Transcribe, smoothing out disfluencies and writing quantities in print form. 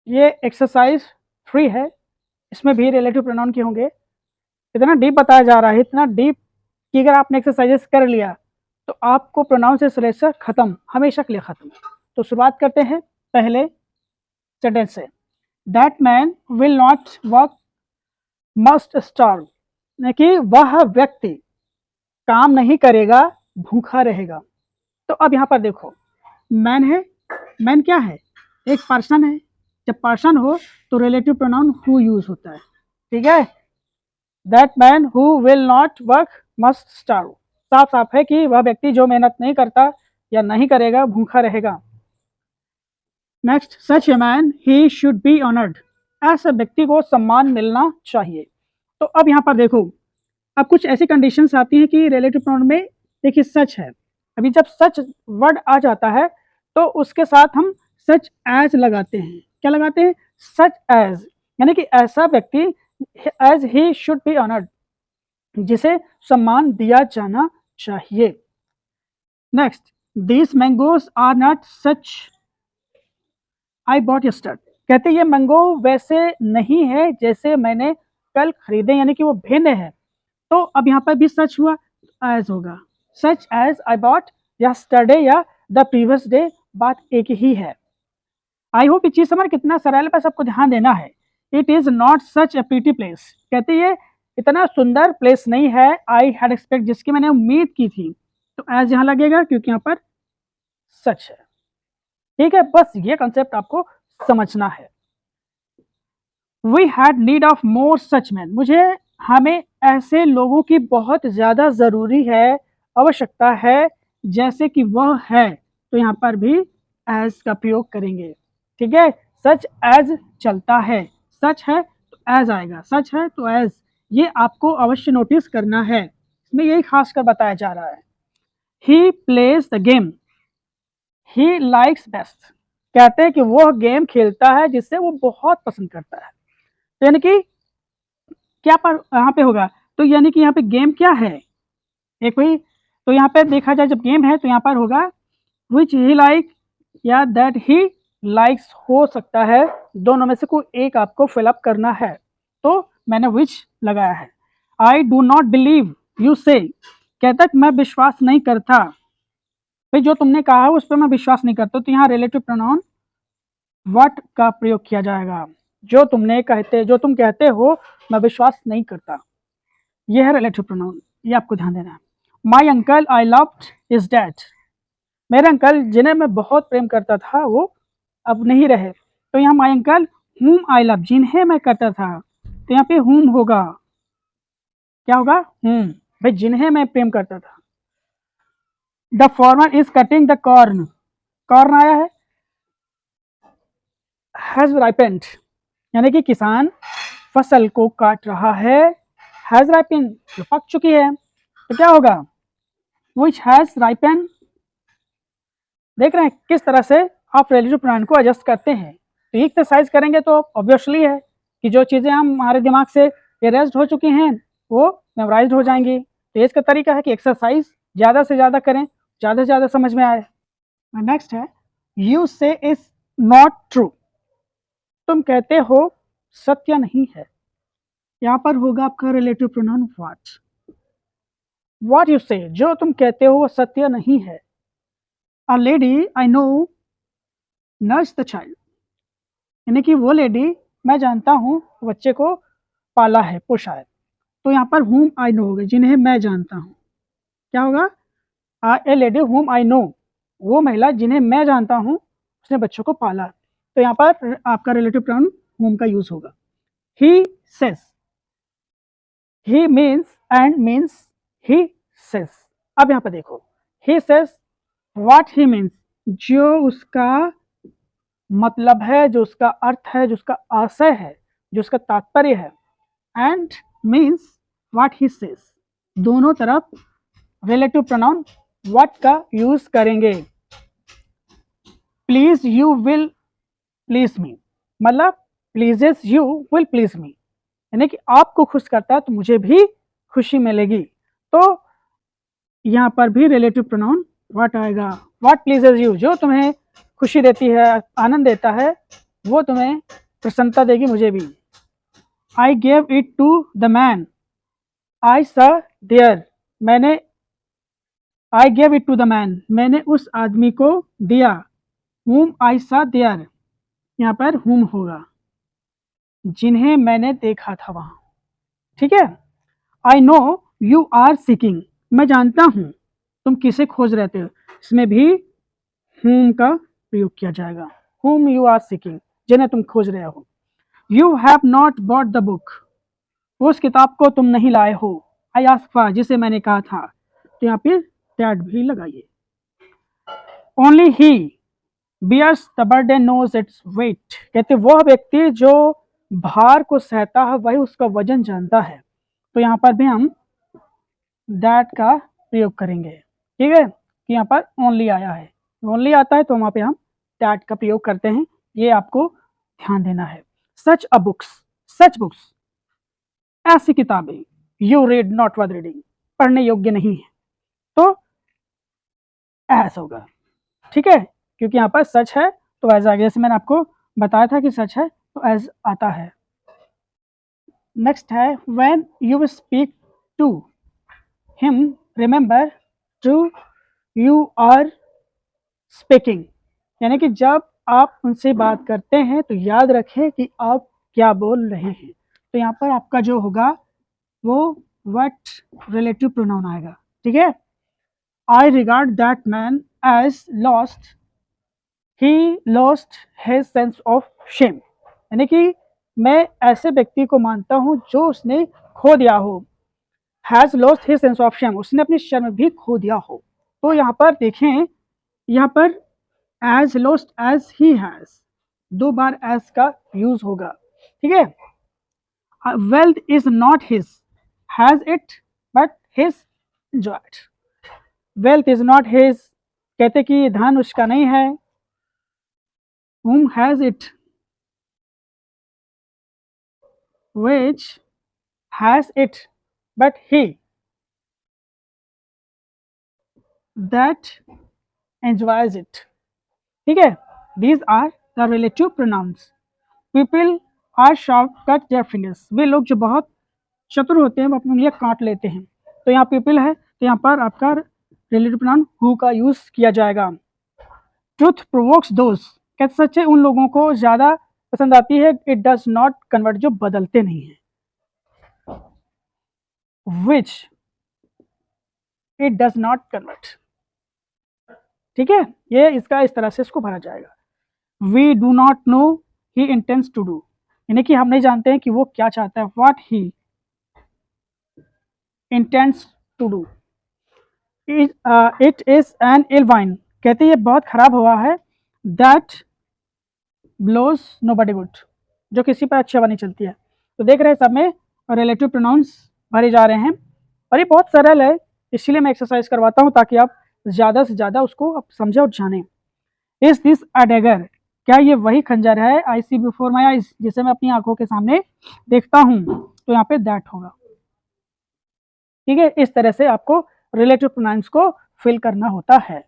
ये एक्सरसाइज 3 है, इसमें भी रिलेटिव प्रोनाउन के होंगे। इतना डीप बताया जा रहा है, इतना डीप कि अगर आपने एक्सरसाइजेस कर लिया तो आपको प्रोनाउन से सिलेक्शन खत्म, हमेशा के लिए खत्म। तो शुरुआत करते हैं पहले सेंटेंस से। That man will not work must starve, कि वह व्यक्ति काम नहीं करेगा, भूखा रहेगा। तो अब यहाँ पर देखो, मैन है, मैन क्या है, एक पर्सन है। जब पर्सन हो तो रिलेटिव प्रोनाउन हु यूज होता है, ठीक है। That man who will not work must starve, साफ साफ है कि वह व्यक्ति जो मेहनत नहीं करता या नहीं करेगा, भूखा रहेगा। Next, such a man he should be honoured, ऐसे व्यक्ति को सम्मान मिलना चाहिए। तो अब यहाँ पर देखो, अब कुछ ऐसी कंडीशंस आती हैं कि रिलेटिव प्रोनाउन में देखिए सच है, अभी जब सच वर्ड आ जाता है तो उसके साथ हम सच एज लगाते हैं। क्या लगाते हैं? सच एज, यानी कि ऐसा व्यक्ति, as he should be honoured, जिसे सम्मान दिया जाना चाहिए। Next, this mangoes are not such I bought yesterday, कहते ये मैंगो वैसे नहीं है जैसे मैंने कल खरीदे, यानी कि वो भिन्न है। तो अब यहाँ पर भी सच हुआ, एज होगा, such as I bought yesterday या द प्रीवियस डे, बात एक ही है। आई होप ये चीज समझ कितना सरल है, बस आपको ध्यान देना है। It is not such A pretty place, कहते ये इतना सुंदर प्लेस नहीं है, आई हैड एक्सपेक्ट, जिसकी मैंने उम्मीद की थी। तो एज यहाँ लगेगा क्योंकि यहाँ पर सच है, ठीक है। बस ये कंसेप्ट आपको समझना है। We had need of more such man, हमें ऐसे लोगों की बहुत ज्यादा जरूरी है, आवश्यकता है, जैसे कि वह है। तो यहाँ पर भी एज का प्रयोग करेंगे, ठीक है। सच एज चलता है, सच है तो एज आएगा, सच है तो एज, ये आपको अवश्य नोटिस करना है, इसमें यही खासकर बताया जा रहा है। He plays the game he likes best, कहते हैं कि वह गेम खेलता है जिससे वो बहुत पसंद करता है। तो यानी कि क्या पर यहाँ पे होगा, तो यानी कि यहाँ पे गेम क्या है, एक कोई, तो यहाँ पे देखा जाए जब गेम है तो यहाँ पर होगा विच ही लाइक या दैट ही लाइक्स, हो सकता है दोनों में से कोई एक आपको फिलअप करना है, तो मैंने विच लगाया है। I do not believe you से, कहता कि मैं विश्वास नहीं करता, भाई जो तुमने कहा है उस पर मैं विश्वास नहीं करता। तो यहाँ रिलेटिव प्रोनाउन व्हाट का प्रयोग किया जाएगा, जो तुम कहते हो मैं विश्वास नहीं करता, यह है रिलेटिव प्रोनाउन, ये आपको ध्यान देना है। My uncle I loved is dead, मेरे अंकल जिन्हें मैं बहुत प्रेम करता था वो अब नहीं रहे। तो यहाँ माई अंकल हुम आई लव, जिन्हें मैं करता था, तो यहाँ पे हुम होगा, क्या होगा, हुम, भाई जिन्हें मैं प्रेम करता था। The farmer is cutting the corn, corn आया है, हैज राइपेंड, यानी कि किसान फसल को काट रहा है, हैज राइपेंड जो पक चुकी है, तो क्या होगा, विच हैज राइपेंड। देख रहे हैं किस तरह से आप रिलेटिव प्रोनाउन को एडजस्ट करते हैं। तो ये एक्सरसाइज करेंगे तो ऑब्वियसली है कि जो चीज़ें हमारे दिमाग से इरेज्ड हो चुकी हैं वो मेमोराइज्ड हो जाएंगी। तो इसका तरीका है कि एक्सरसाइज ज़्यादा से ज़्यादा करें, ज़्यादा से ज़्यादा समझ में आए। नेक्स्ट है, यू से इज नॉट ट्रू, तुम कहते हो सत्य नहीं है, यहाँ पर होगा आपका relative pronoun what. What you से, जो तुम कहते हो वो सत्य नहीं है। A lady I know nurse the child, यानी कि वो लेडी मैं जानता हूँ बच्चे को पाला है, पोषा है। तो यहाँ पर whom I know होगा, जिन्हें मैं जानता हूँ, क्या होगा, ए लेडी whom I know, वो महिला जिन्हें मैं जानता हूँ उसने बच्चों को पाला। तो यहाँ पर आपका रिलेटिव प्रोनाउन whom का यूज होगा। He says, he means and means he says। अब यहाँ पर देखो, he says what he means, जो उसका मतलब है, जो उसका अर्थ है, जो उसका आशय है, जो उसका तात्पर्य है, and means what he says, दोनों तरफ रिलेटिव प्रोनाउन व्हाट का यूज करेंगे। प्लीज यू विल प्लीज मी, मतलब प्लीजेस यू विल प्लीज मी, यानी कि आपको खुश करता है तो मुझे भी खुशी मिलेगी। तो यहाँ पर भी रिलेटिव प्रोनाउन व्हाट आएगा, व्हाट प्लीजेस यू, जो तुम्हें खुशी देती है, आनंद देता है, वो तुम्हें प्रसन्नता देगी, मुझे भी। I gave it to the man I saw there, मैंने I gave it to the man, मैंने उस आदमी को दिया। whom आई सा देयर, यहाँ पर whom होगा, जिन्हें मैंने देखा था वहां। ठीक है। I know you are seeking, मैं जानता हूं तुम किसे खोज रहे थे, इसमें भी whom का प्रयोग किया जाएगा। whom you are seeking, जिन्हें तुम खोज रहे हो। You have not bought the book, उस किताब को तुम नहीं लाए हो। आई आस्क फॉर, जिसे मैंने कहा था, तो यहाँ पे दैट भी लगाइए। Only he bears the burden knows its weight, कहते वह व्यक्ति जो भार को सहता है वही उसका वजन जानता है। तो यहाँ पर भी हम दैट का प्रयोग करेंगे। ठीक है, कि यहाँ पर ओनली आया है, ओनली आता है तो वहाँ पे हम दैट का प्रयोग करते हैं, ये आपको ध्यान देना है। सच अ बुक्स, सच बुक्स, ऐसी किताबें, you read not worth reading, पढ़ने योग्य नहीं है, तो एस होगा। ठीक है, क्योंकि यहाँ पर सच है तो एज आ गया, जैसे मैंने आपको बताया था कि सच है तो एज आता है। नेक्स्ट है when you speak to him remember to you are speaking, यानी कि जब आप उनसे बात करते हैं तो याद रखें कि आप क्या बोल रहे हैं। तो यहाँ पर आपका जो होगा वो व्हाट रिलेटिव प्रोनाउन आएगा। ठीक है, I regard that man as lost, he lost his sense of shame, यानी कि मैं ऐसे व्यक्ति को मानता हूं जो उसने खो दिया हो। Has lost his sense of Shem, उसने अपनी शर्म भी खो दिया हो। तो यहाँ पर देखें, यहाँ पर as lost as he has, दो बार एज का यूज होगा। ठीक है, wealth is not his, has it but his enjoyed, wealth is not his, कहते कि धन उसका नहीं है। whom has it, which has it but he that enjoys it। ठीक है, these are the relative pronouns। people are sharp cut their fingers, वे लोग जो बहुत चतुर होते हैं वो अपनी उंगलियां काट लेते हैं। तो यहाँ people है तो यहाँ पर आपका relative pronoun who का यूज किया जाएगा। truth provokes those, कहते सच्चाई उन लोगों को ज्यादा पसंद आती है। इट डज नॉट कन्वर्ट, जो बदलते नहीं है। which it does not convert. ठीक है, ये इसका इस तरह से इसको भरा जाएगा। We do not know he intends to do, यानी कि हम नहीं जानते हैं कि वो क्या चाहता है। What he intends to do. It is an ill wind, कहते ये बहुत खराब हुआ है। दैट ब्लोज नोबडी गुड, जो किसी पर अच्छी हवा नहीं चलती है। तो देख रहे हैं सब में रिलेटिव प्रोनाउंस भरे जा रहे हैं और ये बहुत सरल है, इसलिए मैं एक्सरसाइज करवाता हूँ ताकि आप ज़्यादा से ज़्यादा उसको आप समझे और जानें। इज दिस अ डैगर, क्या ये वही खंजर है। आई सी बिफोर माई आइज, जिसे मैं अपनी आंखों के सामने देखता हूँ, तो यहाँ पे दैट होगा। ठीक है, इस तरह से आपको रिलेटिव प्रोनाउंस को फिल करना होता है।